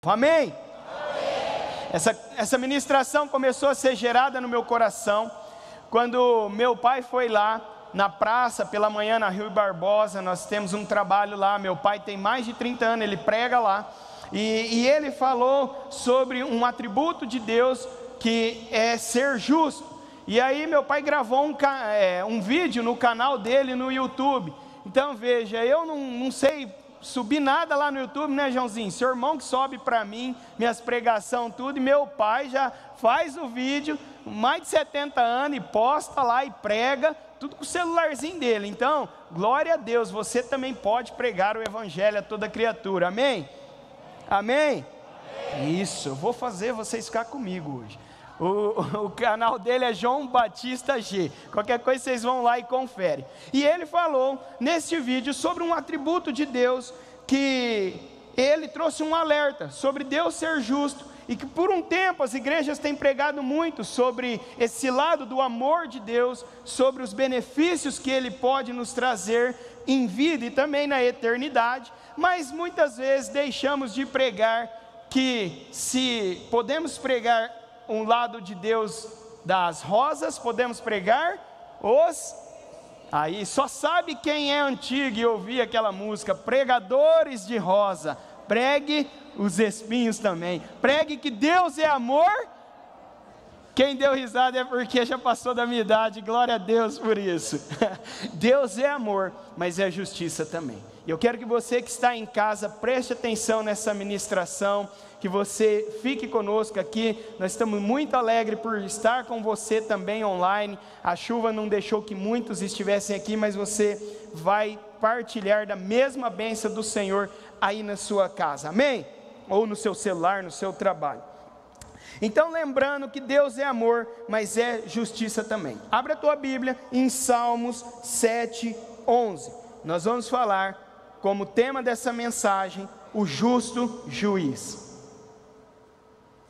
Amém? Essa ministração começou a ser gerada no meu coração quando meu pai foi lá na praça pela manhã na Rio Barbosa. Nós temos um trabalho lá, meu pai tem mais de 30 anos, ele prega lá, e ele falou sobre um atributo de Deus que é ser justo. E aí meu pai gravou um vídeo no canal dele no YouTube. Então veja, eu não sei subir nada lá no YouTube, né, Joãozinho? Seu irmão que sobe para mim, minhas pregação, tudo, e meu pai já faz o vídeo, mais de 70 anos, e posta lá e prega, tudo com o celularzinho dele. Então, glória a Deus, você também pode pregar o evangelho a toda criatura, amém? Amém? Amém. Isso, eu vou fazer vocês ficar comigo hoje. O canal dele é João Batista G. Qualquer coisa vocês vão lá e conferem. E ele falou neste vídeo sobre um atributo de Deus, que ele trouxe um alerta sobre Deus ser justo, e que por um tempo as igrejas têm pregado muito sobre esse lado do amor de Deus, sobre os benefícios que Ele pode nos trazer em vida e também na eternidade, mas muitas vezes deixamos de pregar que se podemos pregar um lado de Deus das rosas, podemos pregar aí só sabe quem é antigo e ouvir aquela música, pregadores de rosa, pregue os espinhos também, pregue que Deus é amor. Quem deu risada é porque já passou da minha idade, glória a Deus por isso. Deus é amor, mas é justiça também. Eu quero que você que está em casa preste atenção nessa ministração, que você fique conosco aqui. Nós estamos muito alegres por estar com você também online. A chuva não deixou que muitos estivessem aqui, mas você vai partilhar da mesma bênção do Senhor aí na sua casa, amém? Ou no seu celular, no seu trabalho. Então, lembrando que Deus é amor, mas é justiça também. Abra a tua Bíblia em Salmos 7:11. Nós vamos falar como tema dessa mensagem, o justo juiz.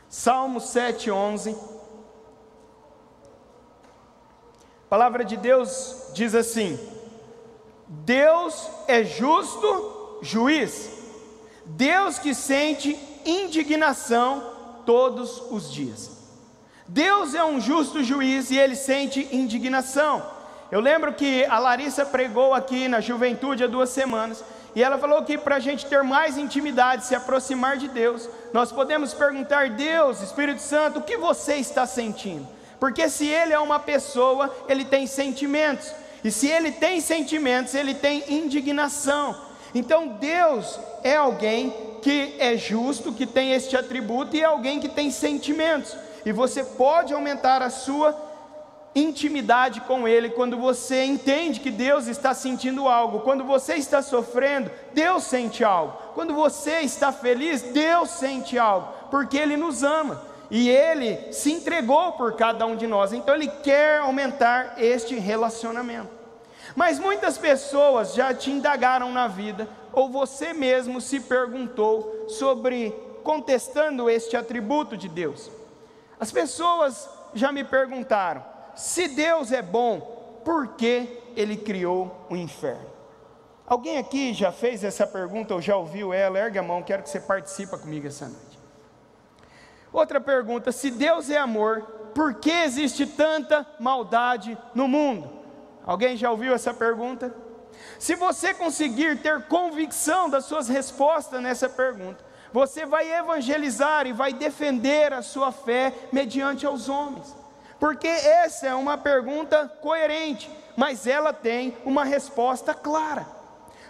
Salmos 7:11. A palavra de Deus diz assim: Deus é justo juiz, Deus que sente indignação todos os dias. Deus é um justo juiz e Ele sente indignação. Eu lembro que a Larissa pregou aqui na juventude há 2 semanas, e ela falou que para a gente ter mais intimidade, se aproximar de Deus, nós podemos perguntar: Deus, Espírito Santo, o que você está sentindo? Porque se Ele é uma pessoa, Ele tem sentimentos, e se Ele tem sentimentos, Ele tem indignação. Então Deus é alguém que é justo, que tem este atributo, e é alguém que tem sentimentos, e você pode aumentar a sua intimidade com Ele quando você entende que Deus está sentindo algo. Quando você está sofrendo, Deus sente algo. Quando você está feliz, Deus sente algo, porque Ele nos ama, e Ele se entregou por cada um de nós. Então Ele quer aumentar este relacionamento. Mas muitas pessoas já te indagaram na vida, ou você mesmo se perguntou sobre, contestando este atributo de Deus. As pessoas já me perguntaram: se Deus é bom, por que Ele criou o inferno? Alguém aqui já fez essa pergunta ou já ouviu ela? Ergue a mão, quero que você participe comigo essa noite. Outra pergunta: se Deus é amor, por que existe tanta maldade no mundo? Alguém já ouviu essa pergunta? Se você conseguir ter convicção das suas respostas nessa pergunta, você vai evangelizar e vai defender a sua fé mediante aos homens. Porque essa é uma pergunta coerente, mas ela tem uma resposta clara.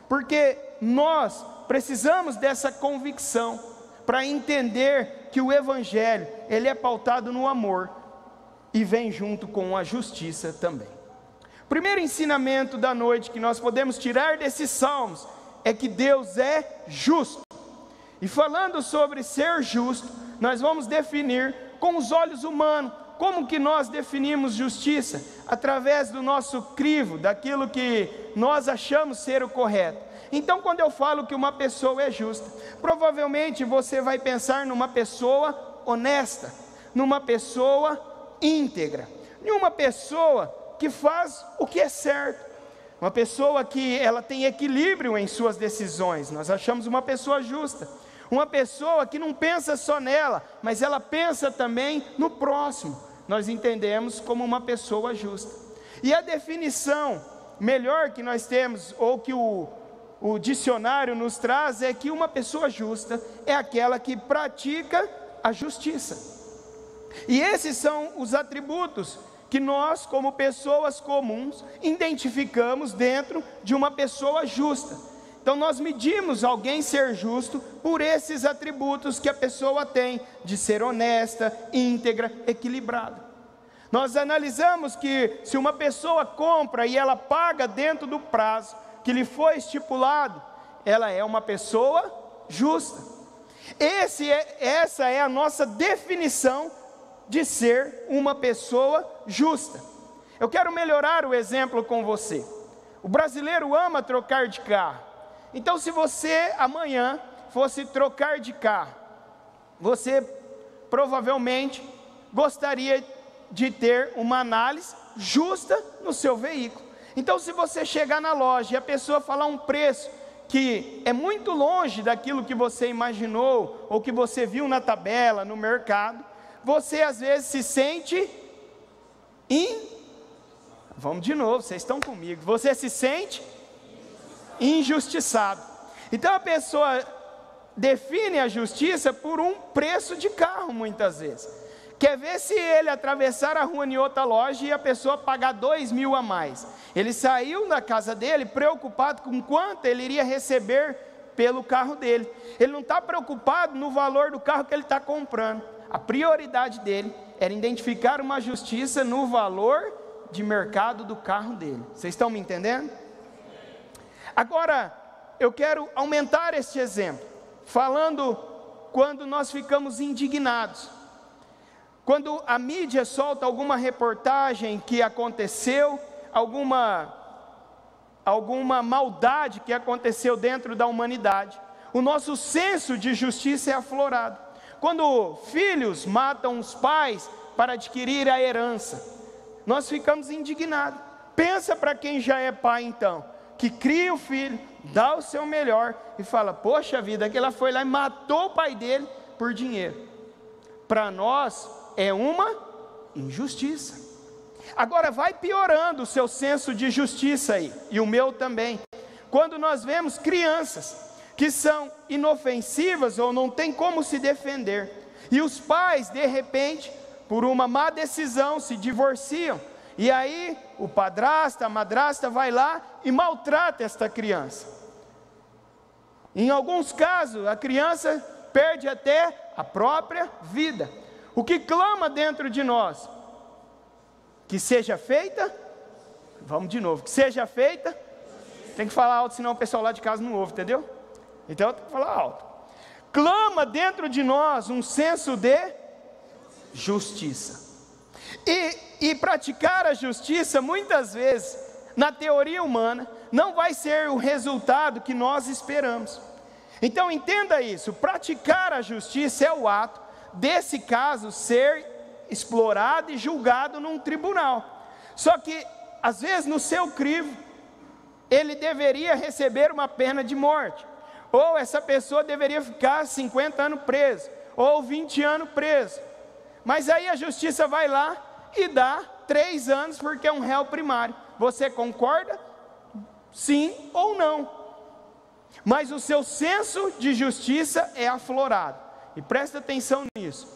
Porque nós precisamos dessa convicção para entender que o evangelho, ele é pautado no amor e vem junto com a justiça também. O primeiro ensinamento da noite que nós podemos tirar desses salmos é que Deus é justo. E falando sobre ser justo, nós vamos definir com os olhos humanos. Como que nós definimos justiça? Através do nosso crivo, daquilo que nós achamos ser o correto. Então, quando eu falo que uma pessoa é justa, provavelmente você vai pensar numa pessoa honesta, numa pessoa íntegra, em uma pessoa que faz o que é certo, uma pessoa que ela tem equilíbrio em suas decisões. Nós achamos uma pessoa justa. Uma pessoa que não pensa só nela, mas ela pensa também no próximo, nós entendemos como uma pessoa justa. E a definição melhor que nós temos, ou que o dicionário nos traz, é que uma pessoa justa é aquela que pratica a justiça. E esses são os atributos que nós, como pessoas comuns, identificamos dentro de uma pessoa justa. Então nós medimos alguém ser justo por esses atributos que a pessoa tem, de ser honesta, íntegra, equilibrada. Nós analisamos que se uma pessoa compra e ela paga dentro do prazo que lhe foi estipulado, ela é uma pessoa justa. Essa é a nossa definição de ser uma pessoa justa. Eu quero melhorar o exemplo com você. O brasileiro ama trocar de carro. Então, se você amanhã fosse trocar de carro, você provavelmente gostaria de ter uma análise justa no seu veículo. Então, se você chegar na loja e a pessoa falar um preço que é muito longe daquilo que você imaginou, ou que você viu na tabela, no mercado, você às vezes se sente vamos de novo, vocês estão comigo, você se sente injustiçado. Então a pessoa define a justiça por um preço de carro muitas vezes. Quer ver se ele atravessar a rua em outra loja e a pessoa pagar 2.000 a mais. Ele saiu da casa dele preocupado com quanto ele iria receber pelo carro dele. Ele não está preocupado no valor do carro que ele está comprando. A prioridade dele era identificar uma justiça no valor de mercado do carro dele. Vocês estão me entendendo? Agora, eu quero aumentar este exemplo, falando quando nós ficamos indignados. Quando a mídia solta alguma reportagem que aconteceu, alguma maldade que aconteceu dentro da humanidade, o nosso senso de justiça é aflorado. Quando filhos matam os pais para adquirir a herança, nós ficamos indignados. Pensa para quem já é pai então, que cria o filho, dá o seu melhor e fala, poxa vida, aquela foi lá e matou o pai dele por dinheiro. Para nós é uma injustiça. Agora vai piorando o seu senso de justiça aí, e o meu também, quando nós vemos crianças que são inofensivas ou não tem como se defender, e os pais de repente, por uma má decisão, se divorciam, e aí o padrasto, a madrasta vai lá e maltrata esta criança. Em alguns casos a criança perde até a própria vida. O que clama dentro de nós? Que seja feita, vamos de novo, que seja feita, tem que falar alto, senão o pessoal lá de casa não ouve, entendeu? Então tem que falar alto. Clama dentro de nós um senso de justiça. E praticar a justiça, muitas vezes, na teoria humana, não vai ser o resultado que nós esperamos. Então entenda isso, praticar a justiça é o ato desse caso ser explorado e julgado num tribunal. Só que, às vezes, no seu crivo, ele deveria receber uma pena de morte, ou essa pessoa deveria ficar 50 anos preso, ou 20 anos preso. Mas aí a justiça vai lá e dá 3 anos porque é um réu primário. Você concorda? Sim ou não? Mas o seu senso de justiça é aflorado. E presta atenção nisso.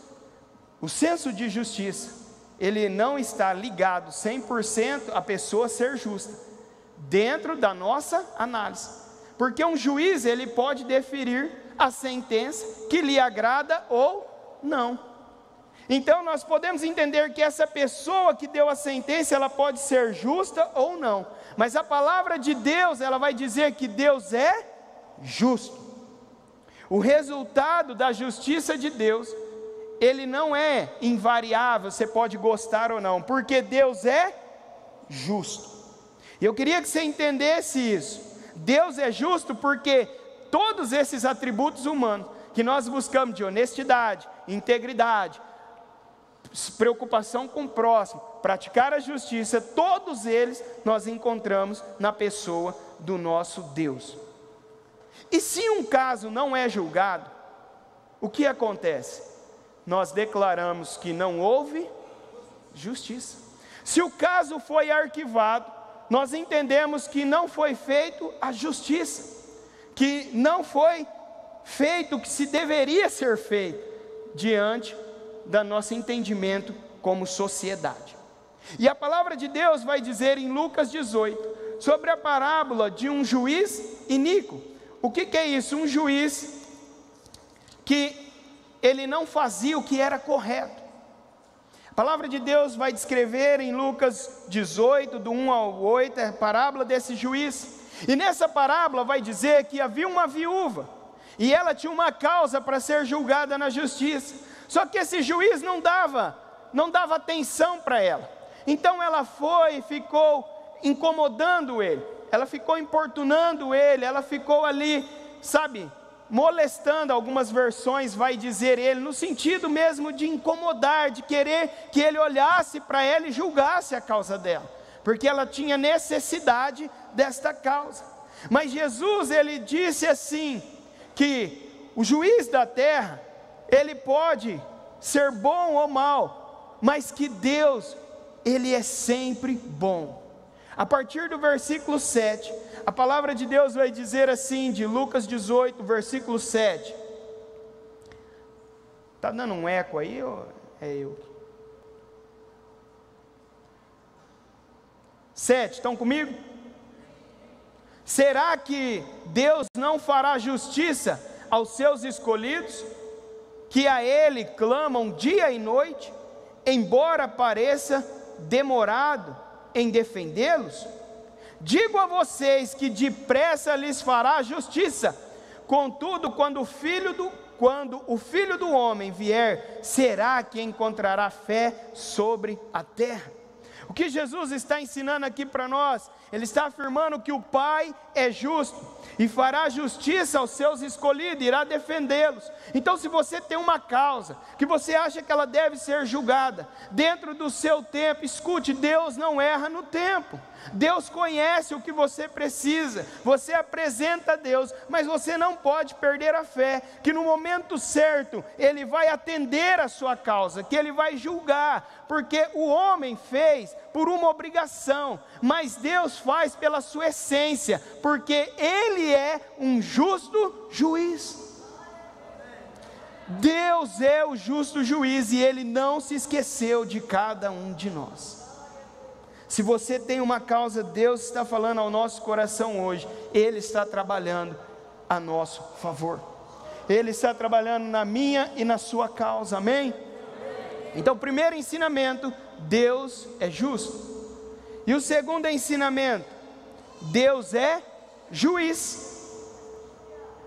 O senso de justiça, ele não está ligado 100% à pessoa ser justa, dentro da nossa análise. Porque um juiz, ele pode deferir a sentença que lhe agrada ou não. Então nós podemos entender que essa pessoa que deu a sentença, ela pode ser justa ou não. Mas a palavra de Deus, ela vai dizer que Deus é justo. O resultado da justiça de Deus, ele não é invariável, você pode gostar ou não, porque Deus é justo. E eu queria que você entendesse isso. Deus é justo porque todos esses atributos humanos que nós buscamos de honestidade, integridade, preocupação com o próximo, praticar a justiça, todos eles nós encontramos na pessoa do nosso Deus. E se um caso não é julgado, o que acontece? Nós declaramos que não houve justiça. Se o caso foi arquivado, nós entendemos que não foi feito a justiça, que não foi feito o que se deveria ser feito diante do nosso entendimento como sociedade. E a palavra de Deus vai dizer em Lucas 18, sobre a parábola de um juiz iníquo. O que é isso? Um juiz que ele não fazia o que era correto. A palavra de Deus vai descrever em Lucas 18, do 1 ao 8, a parábola desse juiz. E nessa parábola vai dizer que havia uma viúva, e ela tinha uma causa para ser julgada na justiça. Só que esse juiz não dava atenção para ela. Então ela foi e ficou incomodando ele, ela ficou importunando ele, ela ficou ali, molestando. Algumas versões vai dizer ele, no sentido mesmo de incomodar, de querer que ele olhasse para ela e julgasse a causa dela, porque ela tinha necessidade desta causa. Mas Jesus, ele disse assim, que o juiz da terra, ele pode ser bom ou mal, mas que Deus, ele é sempre bom. A partir do versículo 7, a palavra de Deus vai dizer assim, de Lucas 18, versículo 7. Está dando um eco aí ou é eu? 7, estão comigo? Será que Deus não fará justiça aos seus escolhidos, que a Ele clamam dia e noite, embora pareça demorado em defendê-los? Digo a vocês que depressa lhes fará justiça. Contudo, quando o Filho do Homem vier, será que encontrará fé sobre a terra? O que Jesus está ensinando aqui para nós? Ele está afirmando que o Pai é justo e fará justiça aos seus escolhidos, irá defendê-los. Então, se você tem uma causa que você acha que ela deve ser julgada dentro do seu tempo, escute, Deus não erra no tempo. Deus conhece o que você precisa, você apresenta a Deus, mas você não pode perder a fé, que no momento certo, Ele vai atender a sua causa, que Ele vai julgar, porque o homem fez por uma obrigação, mas Deus faz pela sua essência, porque Ele é um justo juiz. Deus é o justo juiz e Ele não se esqueceu de cada um de nós. Se você tem uma causa, Deus está falando ao nosso coração hoje, Ele está trabalhando a nosso favor, Ele está trabalhando na minha e na sua causa, amém? Então, o primeiro ensinamento, Deus é justo. E o segundo ensinamento, Deus é juiz.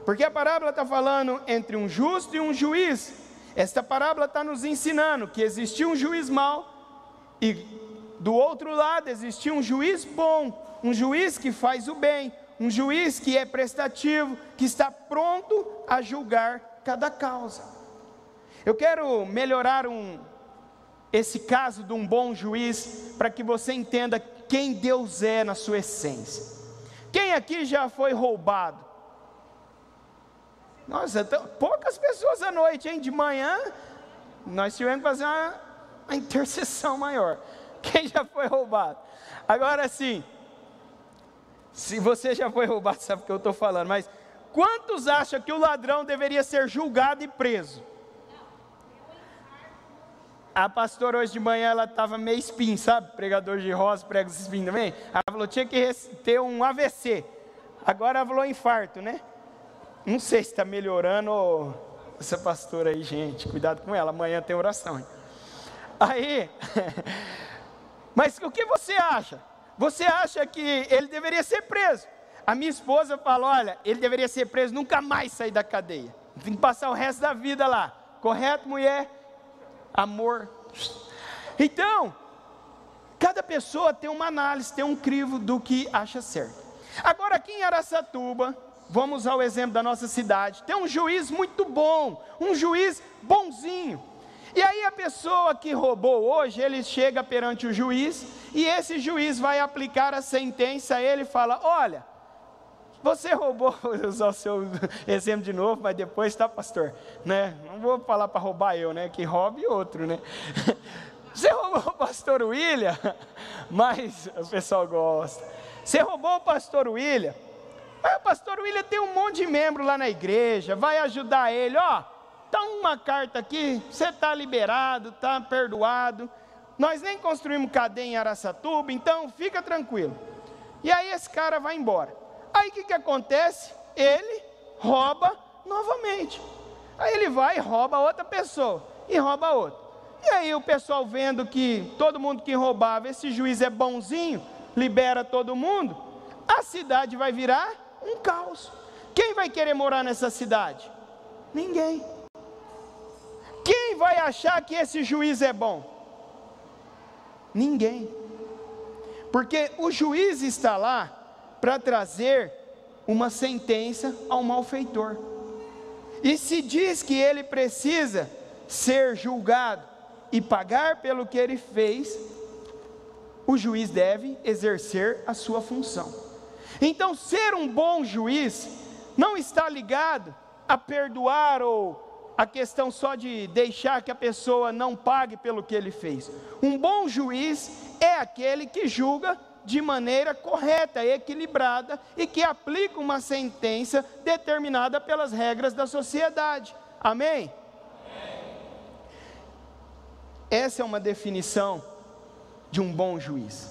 Porque a parábola está falando entre um justo e um juiz. Esta parábola está nos ensinando que existia um juiz mau e do outro lado existia um juiz bom, um juiz que faz o bem, um juiz que é prestativo, que está pronto a julgar cada causa. Eu quero melhorar esse caso de um bom juiz, para que você entenda quem Deus é na sua essência. Quem aqui já foi roubado? Nossa, poucas pessoas à noite, hein? De manhã, nós tivemos que fazer uma intercessão maior. Quem já foi roubado? Agora sim, se você já foi roubado, sabe o que eu estou falando, mas quantos acham que o ladrão deveria ser julgado e preso? A pastora hoje de manhã, ela estava meio espinho, sabe? Pregador de rosa, prega os espinhos também. Ela falou, tinha que ter um AVC. Agora ela falou infarto, né? Não sei se está melhorando ou... Essa pastora aí, gente, cuidado com ela, amanhã tem oração, hein? Aí... Mas o que você acha? Você acha que ele deveria ser preso? A minha esposa falou, olha, ele deveria ser preso, nunca mais sair da cadeia. Tem que passar o resto da vida lá. Correto, mulher? Amor. Então, cada pessoa tem uma análise, tem um crivo do que acha certo. Agora aqui em Araçatuba, vamos usar o exemplo da nossa cidade, tem um juiz muito bom, um juiz bonzinho. E aí a pessoa que roubou hoje, ele chega perante o juiz, e esse juiz vai aplicar a sentença a ele e fala, olha, você roubou, vou usar o seu exemplo de novo, mas depois, tá, pastor? Né? Não vou falar para roubar eu, né? Que roube outro, né? Você roubou o pastor William, mas o pessoal gosta. Você roubou o pastor William, mas o pastor William tem um monte de membro lá na igreja, vai ajudar ele, ó. Tá uma carta aqui, você está liberado, está perdoado. Nós nem construímos cadeia em Araçatuba, então fica tranquilo. E aí esse cara vai embora. Aí o que acontece? Ele rouba novamente. Aí ele vai e rouba outra pessoa, e rouba outra. E aí o pessoal vendo que todo mundo que roubava, esse juiz é bonzinho, libera todo mundo, a cidade vai virar um caos. Quem vai querer morar nessa cidade? Ninguém. Quem vai achar que esse juiz é bom? Ninguém. Porque o juiz está lá para trazer uma sentença ao malfeitor. E se diz que ele precisa ser julgado e pagar pelo que ele fez, o juiz deve exercer a sua função. Então, ser um bom juiz não está ligado a perdoar ou a questão só de deixar que a pessoa não pague pelo que ele fez. Um bom juiz é aquele que julga de maneira correta, equilibrada e que aplica uma sentença determinada pelas regras da sociedade. Amém? Essa é uma definição de um bom juiz.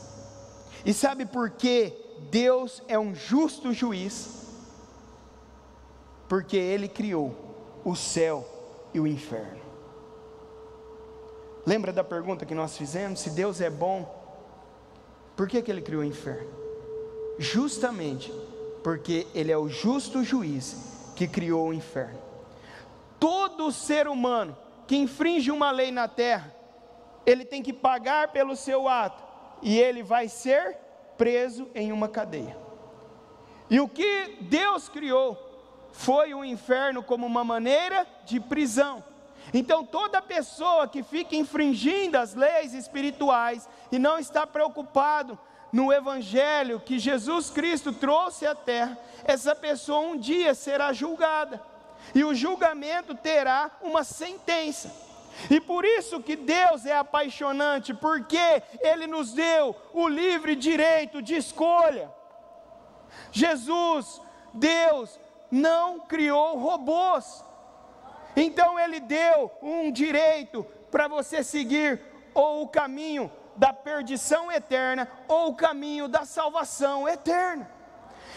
E sabe por que Deus é um justo juiz? Porque Ele criou o céu e o inferno. Lembra da pergunta que nós fizemos? Se Deus é bom, por que Ele criou o inferno? Justamente porque Ele é o justo juiz que criou o inferno. Todo ser humano que infringe uma lei na terra, ele tem que pagar pelo seu ato, e ele vai ser preso em uma cadeia. E o que Deus criou foi o inferno como uma maneira de prisão. Então toda pessoa que fica infringindo as leis espirituais e não está preocupado no evangelho que Jesus Cristo trouxe à terra, essa pessoa um dia será julgada, e o julgamento terá uma sentença. E por isso que Deus é apaixonante, porque Ele nos deu o livre direito de escolha. Jesus, Deus, não criou robôs. Então Ele deu um direito para você seguir ou o caminho da perdição eterna, ou o caminho da salvação eterna.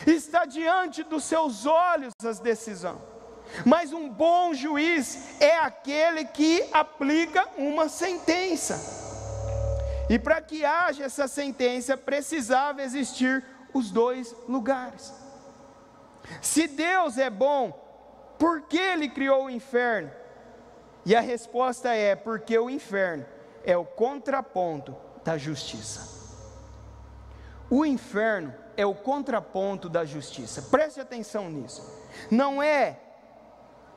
Está diante dos seus olhos as decisões. Mas um bom juiz é aquele que aplica uma sentença. E para que haja essa sentença, precisava existir os dois lugares. Se Deus é bom, por que Ele criou o inferno? E a resposta é: porque o inferno é o contraponto da justiça. O inferno é o contraponto da justiça. Preste atenção nisso. Não é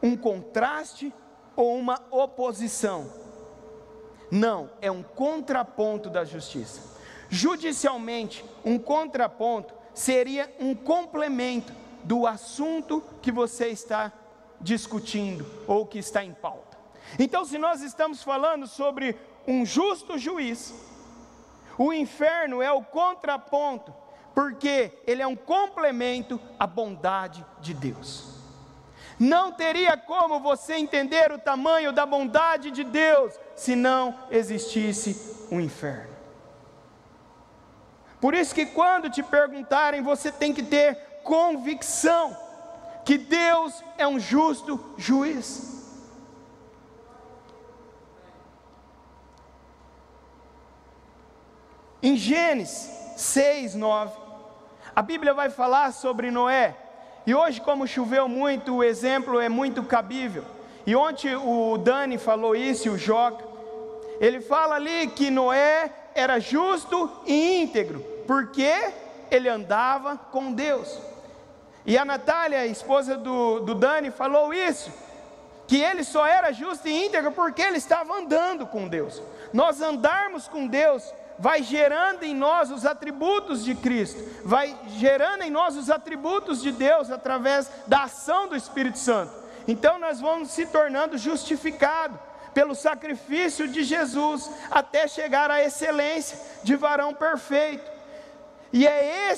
um contraste ou uma oposição. Não, é um contraponto da justiça. Judicialmente, um contraponto seria um complemento do assunto que você está discutindo ou que está em pauta. Então, se nós estamos falando sobre um justo juiz, o inferno é o contraponto, porque ele é um complemento à bondade de Deus. Não teria como você entender o tamanho da bondade de Deus se não existisse um inferno. Por isso que quando te perguntarem, você tem que ter convicção que Deus é um justo juiz. Em Gênesis 6:9, a Bíblia vai falar sobre Noé. E hoje, como choveu muito, o exemplo é muito cabível. E ontem o Dani falou isso, e o Joca. Ele fala ali que Noé era justo e íntegro, porque ele andava com Deus. E a Natália, a esposa do Dani, falou isso, que ele só era justo e íntegro porque ele estava andando com Deus. Nós andarmos com Deus vai gerando em nós os atributos de Cristo, vai gerando em nós os atributos de Deus através da ação do Espírito Santo. Então nós vamos se tornando justificados pelo sacrifício de Jesus, até chegar à excelência de varão perfeito. E é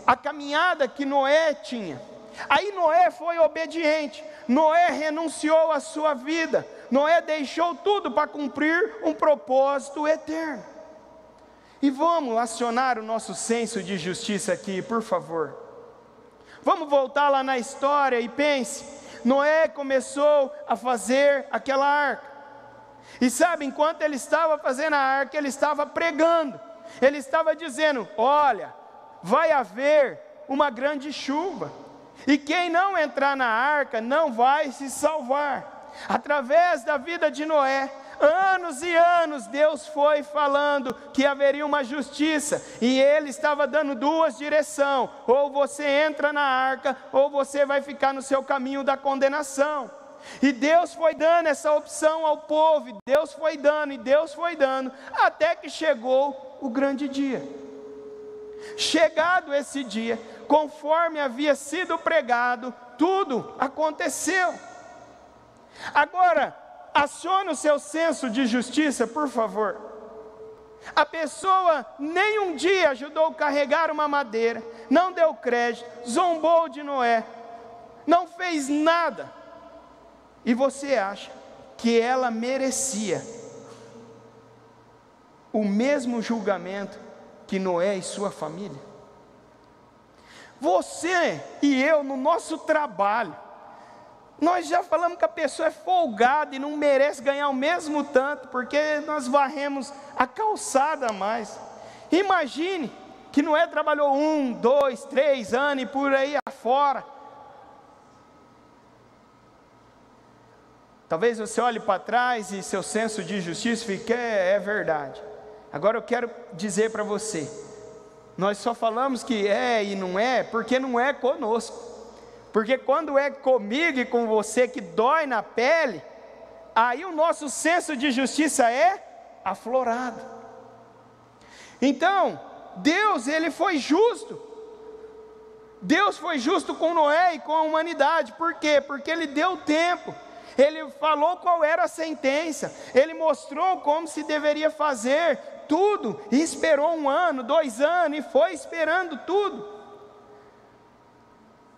a caminhada que Noé tinha. Aí Noé foi obediente, Noé renunciou à sua vida, Noé deixou tudo para cumprir um propósito eterno. E vamos acionar o nosso senso de justiça aqui, por favor. Vamos voltar lá na história e pense, Noé começou a fazer aquela arca. E sabe, enquanto ele estava fazendo a arca, ele estava pregando, ele estava dizendo: olha, vai haver uma grande chuva, e quem não entrar na arca não vai se salvar. Através da vida de Noé, anos e anos, Deus foi falando que haveria uma justiça, e Ele estava dando duas direções: ou você entra na arca, ou você vai ficar no seu caminho da condenação. E Deus foi dando essa opção ao povo, e Deus foi dando, até que chegou o grande dia. Chegado esse dia, conforme havia sido pregado, tudo aconteceu. Agora, acione o seu senso de justiça, por favor. A pessoa nem um dia ajudou a carregar uma madeira, não deu crédito, zombou de Noé, não fez nada. E você acha que ela merecia o mesmo julgamento que Noé e sua família? Você e eu, no nosso trabalho, nós já falamos que a pessoa é folgada e não merece ganhar o mesmo tanto, porque nós varremos a calçada a mais. Imagine que Noé trabalhou 1, 2, 3 anos e por aí afora. Talvez você olhe para trás e seu senso de justiça fique: é verdade. Agora eu quero dizer para você, nós só falamos que é e não é, porque não é conosco. Porque quando é comigo e com você que dói na pele, aí o nosso senso de justiça é aflorado. Então, Deus, Ele foi justo. Deus foi justo com Noé e com a humanidade. Por quê? Porque Ele deu tempo. Ele falou qual era a sentença, Ele mostrou como se deveria fazer tudo, e esperou 1 ano, 2 anos, e foi esperando tudo.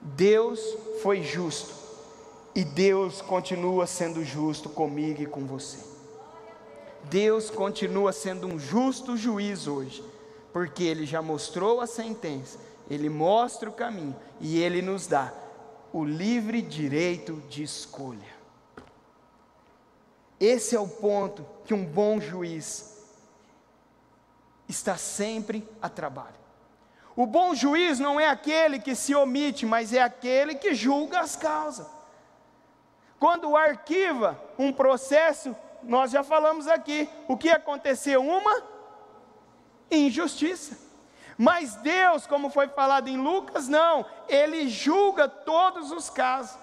Deus foi justo, e Deus continua sendo justo comigo e com você. Deus continua sendo um justo juiz hoje, porque Ele já mostrou a sentença, Ele mostra o caminho, e Ele nos dá o livre direito de escolha. Esse é o ponto que um bom juiz está sempre a trabalho. O bom juiz não é aquele que se omite, mas é aquele que julga as causas. Quando arquiva um processo, nós já falamos aqui, o que aconteceu? Uma injustiça. Mas Deus, como foi falado em Lucas, não, Ele julga todos os casos.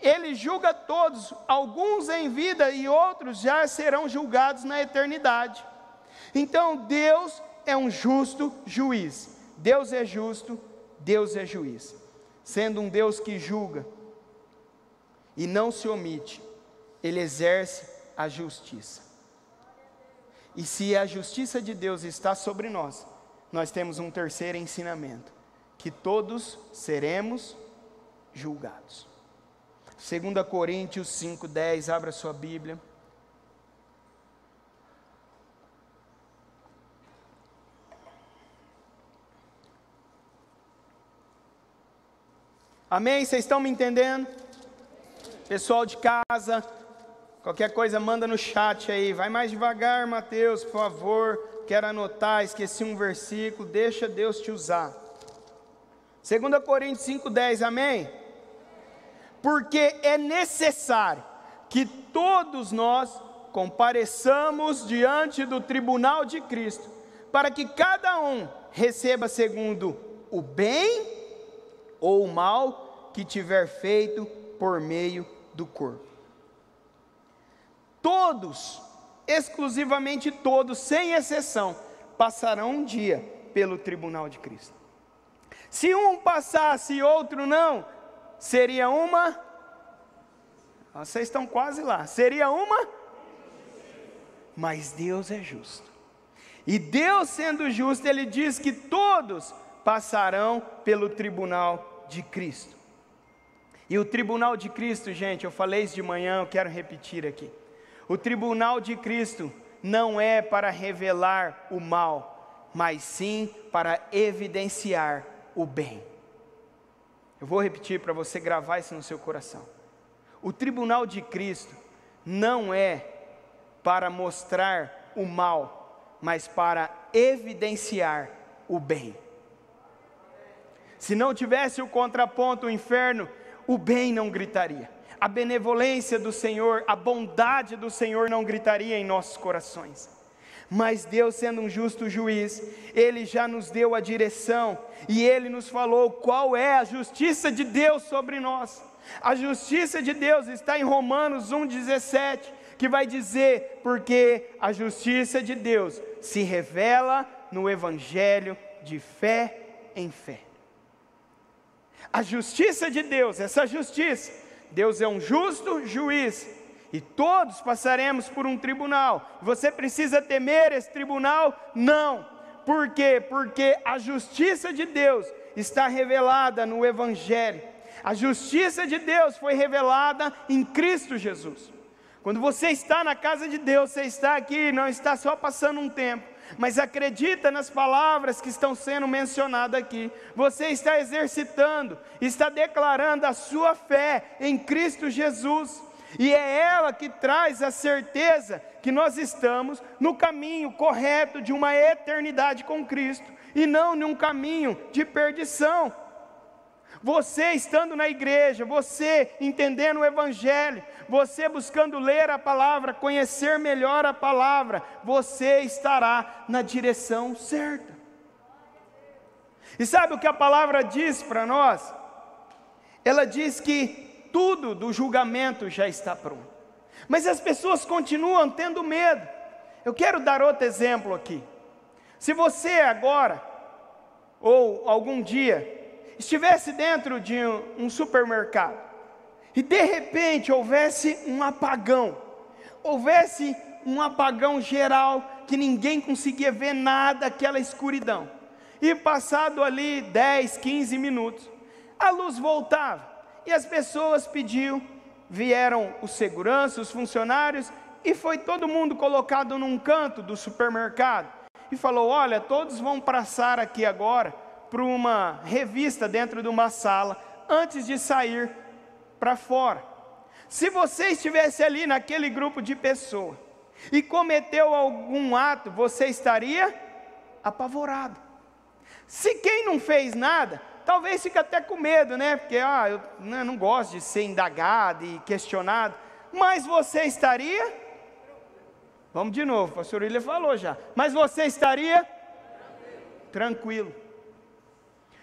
Ele julga todos, alguns em vida e outros já serão julgados na eternidade. Então Deus é um justo juiz. Deus é justo, Deus é juiz. Sendo um Deus que julga e não se omite, Ele exerce a justiça. E se a justiça de Deus está sobre nós, nós temos um terceiro ensinamento: que todos seremos julgados. 2 Coríntios 5:10, abra sua Bíblia. Amém? Vocês estão me entendendo? Pessoal de casa, qualquer coisa manda no chat aí. Vai mais devagar, Mateus, por favor. Quero anotar, esqueci um versículo. Deixa Deus te usar. 2 Coríntios 5:10, amém? Porque é necessário que todos nós compareçamos diante do tribunal de Cristo, para que cada um receba segundo o bem ou o mal que tiver feito por meio do corpo. Todos, exclusivamente todos, sem exceção, passarão um dia pelo tribunal de Cristo. Se um passasse e outro não, seria uma... Vocês estão quase lá. Seria uma... Mas Deus é justo. E Deus sendo justo, Ele diz que todos passarão pelo tribunal de Cristo. E o tribunal de Cristo, gente, eu falei isso de manhã, eu quero repetir aqui. O tribunal de Cristo não é para revelar o mal, mas sim para evidenciar o bem. Eu vou repetir para você gravar isso no seu coração. O tribunal de Cristo não é para mostrar o mal, mas para evidenciar o bem. Se não tivesse o contraponto, o inferno, o bem não gritaria. A benevolência do Senhor, a bondade do Senhor não gritaria em nossos corações. Mas Deus, sendo um justo juiz, Ele já nos deu a direção, e Ele nos falou qual é a justiça de Deus sobre nós. A justiça de Deus está em Romanos 1,17, que vai dizer, porque a justiça de Deus se revela no Evangelho de fé em fé. A justiça de Deus, essa justiça, Deus é um justo juiz, e todos passaremos por um tribunal. Você precisa temer esse tribunal? Não. Por quê? Porque a justiça de Deus está revelada no Evangelho. A justiça de Deus foi revelada em Cristo Jesus. Quando você está na casa de Deus, você está aqui, não está só passando um tempo, mas acredita nas palavras que estão sendo mencionadas aqui. Você está exercitando, está declarando a sua fé em Cristo Jesus, e é ela que traz a certeza que nós estamos no caminho correto de uma eternidade com Cristo, e não num caminho de perdição. Você estando na igreja, você entendendo o Evangelho, você buscando ler a palavra, conhecer melhor a palavra, você estará na direção certa. E sabe o que a palavra diz para nós? Ela diz que tudo do julgamento já está pronto, mas as pessoas continuam tendo medo. Eu quero dar outro exemplo aqui. Se você agora, ou algum dia, estivesse dentro de um supermercado, e de repente houvesse um apagão geral, que ninguém conseguia ver nada, aquela escuridão, e passado ali 10, 15 minutos, a luz voltava, e as pessoas vieram os seguranças, os funcionários, e foi todo mundo colocado num canto do supermercado, e falou, olha, todos vão passar aqui agora, para uma revista dentro de uma sala, antes de sair para fora. Se você estivesse ali naquele grupo de pessoas, e cometeu algum ato, você estaria apavorado. Se quem não fez nada, talvez fique até com medo, né? Porque eu não gosto de ser indagado e questionado, mas você estaria, vamos de novo, o pastor William falou já, mas você estaria tranquilo.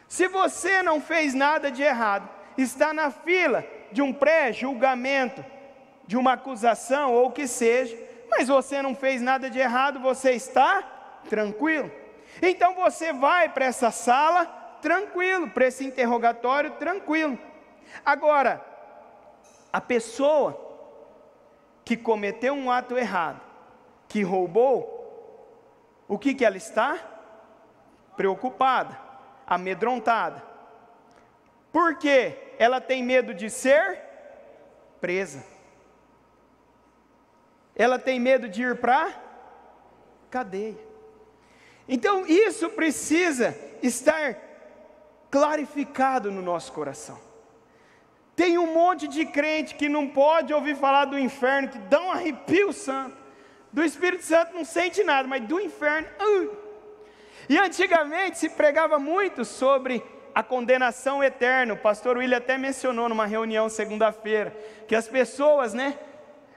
Se você não fez nada de errado, está na fila de um pré-julgamento, de uma acusação ou o que seja, mas você não fez nada de errado, você está tranquilo. Então você vai para essa sala tranquilo, para esse interrogatório tranquilo. Agora, a pessoa que cometeu um ato errado, que roubou, o que ela está? Preocupada, amedrontada. Por quê? Ela tem medo de ser presa. Ela tem medo de ir para cadeia. Então isso precisa estar clarificado no nosso coração. Tem um monte de crente que não pode ouvir falar do inferno, que dá um arrepio santo. Do Espírito Santo não sente nada, mas do inferno... E antigamente se pregava muito sobre a condenação eterna. O pastor William até mencionou numa reunião segunda-feira, que as pessoas,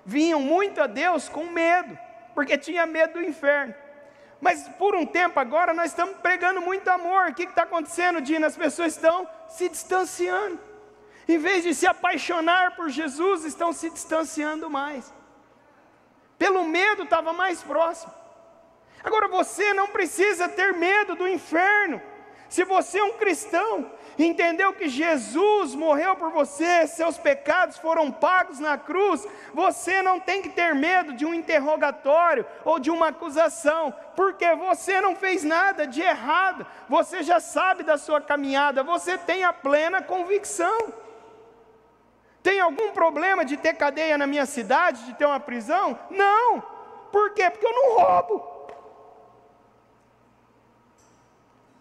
vinham muito a Deus com medo, porque tinha medo do inferno. Mas por um tempo agora nós estamos pregando muito amor. O que está acontecendo, Dina? As pessoas estão se distanciando. Em vez de se apaixonar por Jesus, estão se distanciando mais. Pelo medo estava mais próximo. Agora você não precisa ter medo do inferno. Se você é um cristão, entendeu que Jesus morreu por você, seus pecados foram pagos na cruz, você não tem que ter medo de um interrogatório ou de uma acusação, porque você não fez nada de errado, você já sabe da sua caminhada, você tem a plena convicção. Tem algum problema de ter cadeia na minha cidade, de ter uma prisão? Não. Por quê? Porque eu não roubo.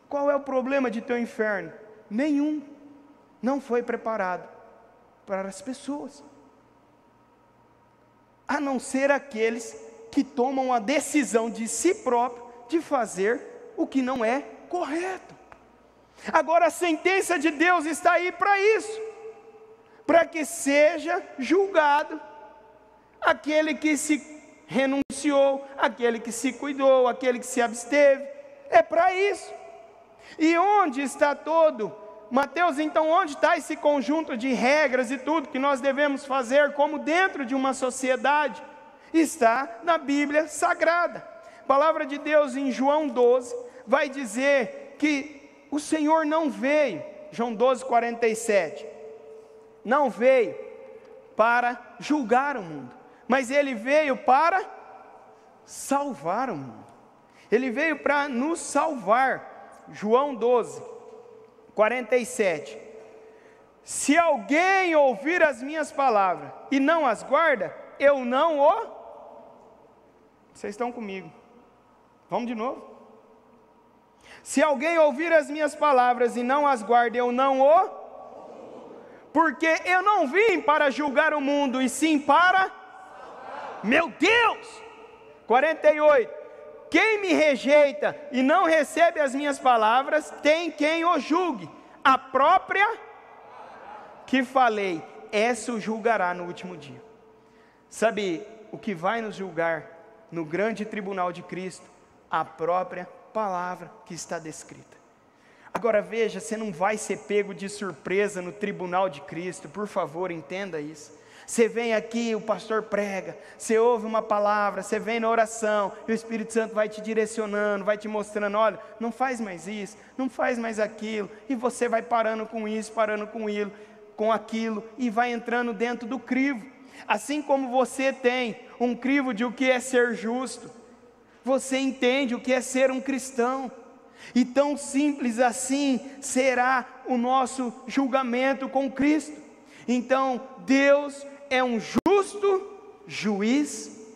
Qual é o problema de ter um inferno? Nenhum. Não foi preparado para as pessoas, a não ser aqueles que tomam a decisão de si próprio de fazer o que não é correto. Agora a sentença de Deus está aí para isso, para que seja julgado aquele que se renunciou, aquele que se cuidou, aquele que se absteve. É para isso. E onde está Mateus, então onde está esse conjunto de regras e tudo que nós devemos fazer como dentro de uma sociedade? Está na Bíblia Sagrada. A palavra de Deus em João 12 vai dizer que o Senhor não veio, João 12, 47, não veio para julgar o mundo, mas Ele veio para salvar o mundo. Ele veio para nos salvar. João 12, 47, se alguém ouvir as minhas palavras e não as guarda, eu não o... Vocês estão comigo? Vamos de novo? Se alguém ouvir as minhas palavras e não as guarda, eu não o... Porque eu não vim para julgar o mundo, e sim para... Meu Deus! 48, quem me rejeita e não recebe as minhas palavras, tem quem o julgue. A própria que falei, essa o julgará no último dia. Sabe o que vai nos julgar no grande tribunal de Cristo? A própria palavra que está descrita. Agora veja, você não vai ser pego de surpresa no tribunal de Cristo, por favor, entenda isso. Você vem aqui, o pastor prega, você ouve uma palavra, você vem na oração, e o Espírito Santo vai te direcionando, vai te mostrando, olha, não faz mais isso, não faz mais aquilo, e você vai parando com isso, parando com aquilo, e vai entrando dentro do crivo. Assim como você tem um crivo de o que é ser justo, você entende o que é ser um cristão, e tão simples assim será o nosso julgamento com Cristo. Então Deus é um justo juiz,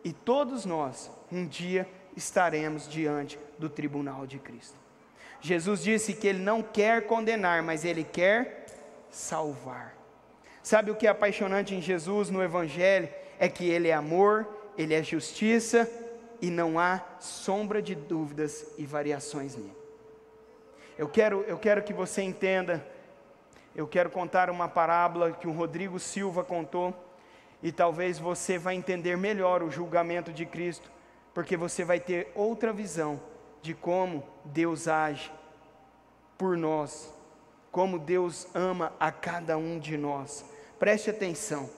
e todos nós um dia estaremos diante do tribunal de Cristo. Jesus disse que Ele não quer condenar, mas Ele quer salvar. Sabe o que é apaixonante em Jesus, no Evangelho? É que Ele é amor, Ele é justiça, e não há sombra de dúvidas e variações nele. Eu quero que você entenda. Eu quero contar uma parábola que o Rodrigo Silva contou, e talvez você vai entender melhor o julgamento de Cristo, porque você vai ter outra visão de como Deus age por nós, como Deus ama a cada um de nós. Preste atenção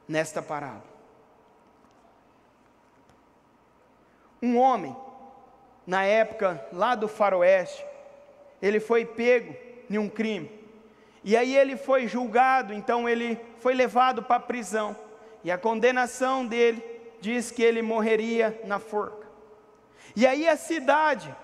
nesta parábola. Um homem, na época lá do faroeste, ele foi pego em um crime, e aí ele foi julgado, então ele foi levado para a prisão, e a condenação dele diz que ele morreria na forca. E aí a cidade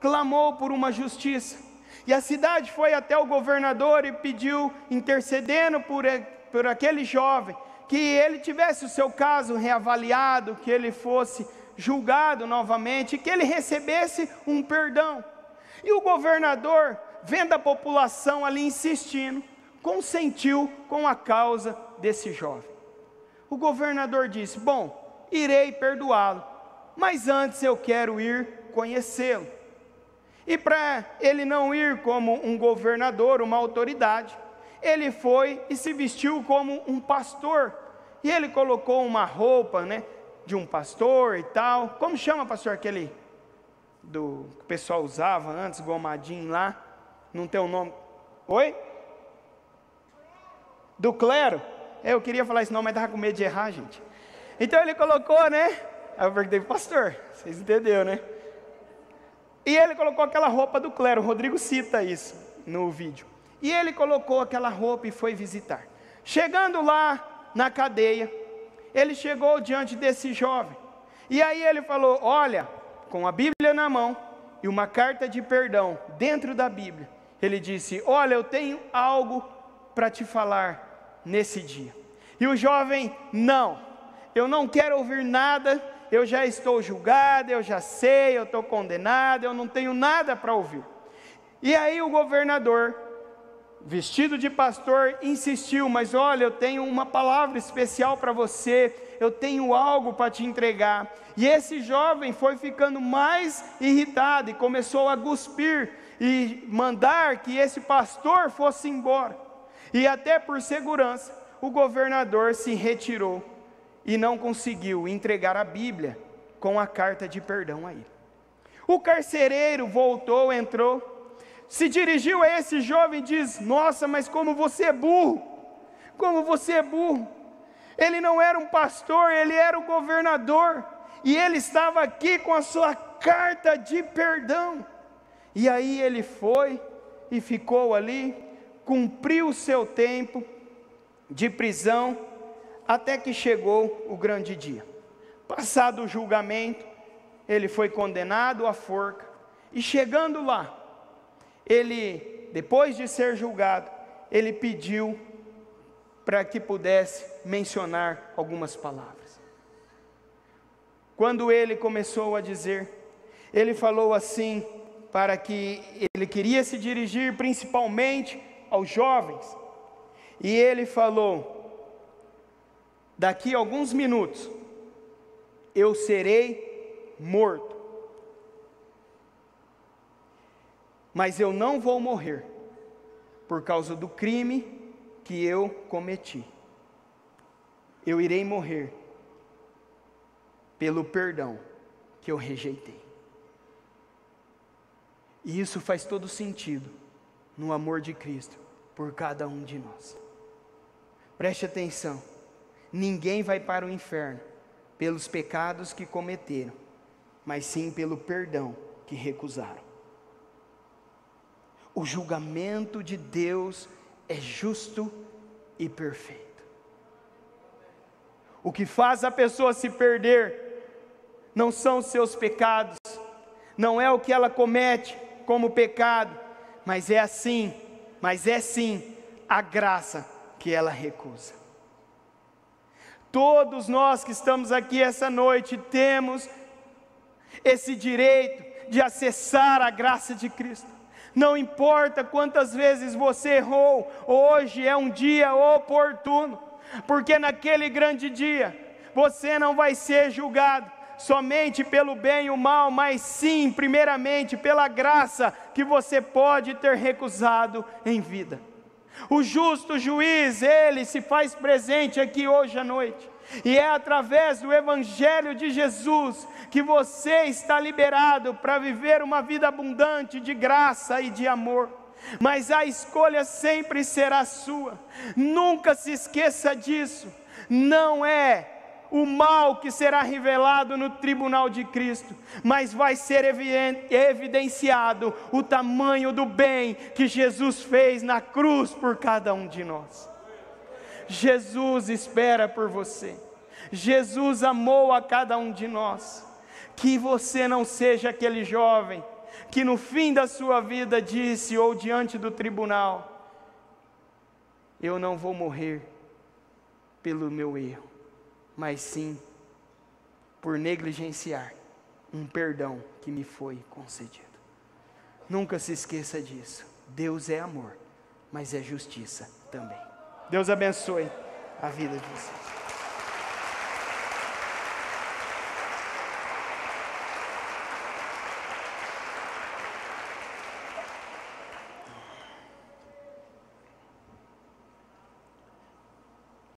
clamou por uma justiça, e a cidade foi até o governador e pediu, intercedendo por aquele jovem, que ele tivesse o seu caso reavaliado, que ele fosse julgado novamente, que ele recebesse um perdão. E o governador, vendo a população ali insistindo, consentiu com a causa desse jovem. O governador disse: bom, irei perdoá-lo, mas antes eu quero ir conhecê-lo. E para ele não ir como um governador, uma autoridade, ele foi e se vestiu como um pastor, e ele colocou uma roupa, de um pastor e tal. Como chama, pastor, aquele que o pessoal usava antes, gomadinho lá, não tem o nome. Oi? Do clero. Eu queria falar esse nome, mas estava com medo de errar, gente. Então ele colocou, Aí eu perguntei, pastor, vocês entenderam, né? E ele colocou aquela roupa do clero, o Rodrigo cita isso no vídeo. E ele colocou aquela roupa e foi visitar. Chegando lá na cadeia, ele chegou diante desse jovem. E aí ele falou, olha, com a Bíblia na mão e uma carta de perdão dentro da Bíblia. Ele disse, olha, eu tenho algo para te falar nesse dia. E o jovem, não, eu não quero ouvir nada, eu já estou julgado, eu já sei, eu estou condenado, eu não tenho nada para ouvir. E aí o governador, vestido de pastor, insistiu, mas olha, eu tenho uma palavra especial para você, eu tenho algo para te entregar. E esse jovem foi ficando mais irritado e começou a cuspir e mandar que esse pastor fosse embora. E até por segurança, o governador se retirou e não conseguiu entregar a Bíblia com a carta de perdão a ele. O carcereiro voltou, entrou, se dirigiu a esse jovem e diz, nossa, mas como você é burro, como você é burro. Ele não era um pastor, ele era o governador, e ele estava aqui com a sua carta de perdão. E aí ele foi e ficou ali, cumpriu o seu tempo de prisão, até que chegou o grande dia. Passado o julgamento, ele foi condenado à forca, e chegando lá, ele, depois de ser julgado, ele pediu para que pudesse mencionar algumas palavras. Quando ele começou a dizer, ele falou assim, para que ele queria se dirigir principalmente aos jovens, e ele falou, daqui a alguns minutos, eu serei morto, mas eu não vou morrer, por causa do crime que eu cometi, eu irei morrer, pelo perdão que eu rejeitei. E isso faz todo sentido, no amor de Cristo, por cada um de nós. Preste atenção, ninguém vai para o inferno, pelos pecados que cometeram, mas sim pelo perdão que recusaram. O julgamento de Deus é justo e perfeito. O que faz a pessoa se perder, não são os seus pecados, não é o que ela comete como pecado, mas é sim a graça que ela recusa. Todos nós que estamos aqui essa noite temos esse direito de acessar a graça de Cristo. Não importa quantas vezes você errou, hoje é um dia oportuno, porque naquele grande dia você não vai ser julgado somente pelo bem e o mal, mas sim, primeiramente, pela graça que você pode ter recusado em vida. O justo juiz, ele se faz presente aqui hoje à noite, e é através do Evangelho de Jesus que você está liberado para viver uma vida abundante de graça e de amor. Mas a escolha sempre será sua, nunca se esqueça disso. Não é o mal que será revelado no tribunal de Cristo, mas vai ser evidenciado o tamanho do bem que Jesus fez na cruz por cada um de nós. Jesus espera por você, Jesus amou a cada um de nós. Que você não seja aquele jovem que no fim da sua vida disse, ou diante do tribunal, eu não vou morrer pelo meu erro, mas sim por negligenciar um perdão que me foi concedido. Nunca se esqueça disso. Deus é amor, mas é justiça também. Deus abençoe a vida de vocês.